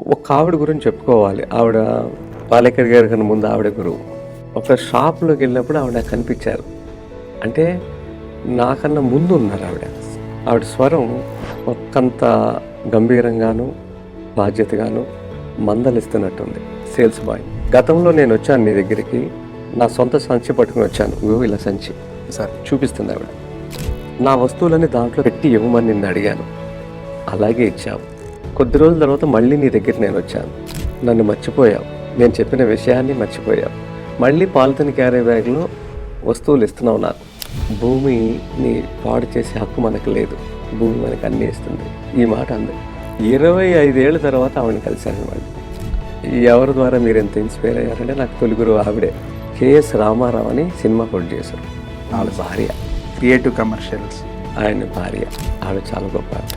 ఒక ఆవిడ గురించి చెప్పుకోవాలి. ఆవిడ పాలేకర్ గారి కన్నా ముందు ఆవిడ గురువు. ఒక షాప్‌లోకి వెళ్ళినప్పుడు ఆవిడ నాకు కనిపించారు. అంటే నాకన్నా ముందు ఉన్నారు ఆవిడ. ఆవిడ స్వరం ఒకంత గంభీరంగాను, బాధ్యతగాను, మందలిస్తున్నట్టుంది. Sales boy. గతంలో నేను వచ్చాను నీ దగ్గరికి. నా సొంత సంచి పట్టుకుని వచ్చాను. ఇగో ఇలా సంచి సార్ చూపిస్తుంది ఆవిడ. నా వస్తువులన్నీ దాంట్లో పెట్టి ఇవ్వమని నిన్ను అడిగాను. అలాగే ఇచ్చావు. కొద్ది రోజుల తర్వాత మళ్ళీ నీ దగ్గరికి నేను వచ్చాను. నన్ను మర్చిపోయావు. నేను చెప్పిన విషయాన్ని మర్చిపోయావు. మళ్ళీ పాలిథిన్ క్యారీ బ్యాగ్లో వస్తువులు ఇస్తున్నావు నాకు. భూమిని పాడు చేసే హక్కు మనకు లేదు. భూమి మనకు అన్నీ ఇస్తుంది. ఈ మాట అంది. 25 ఏళ్ళ తర్వాత ఆవిడని కలిశాను. మళ్ళీ ఎవరి ద్వారా మీరు ఎంత ఇన్స్పైర్ అయ్యారంటే నాకు తొలి గురువు ఆవిడే. కేఎస్ రామారావు అని సినిమా ప్రొడ్యూసర్. ఆవిడ భార్య. Creative commercials. ఆయన భార్య. ఆవిడ చాలా గొప్ప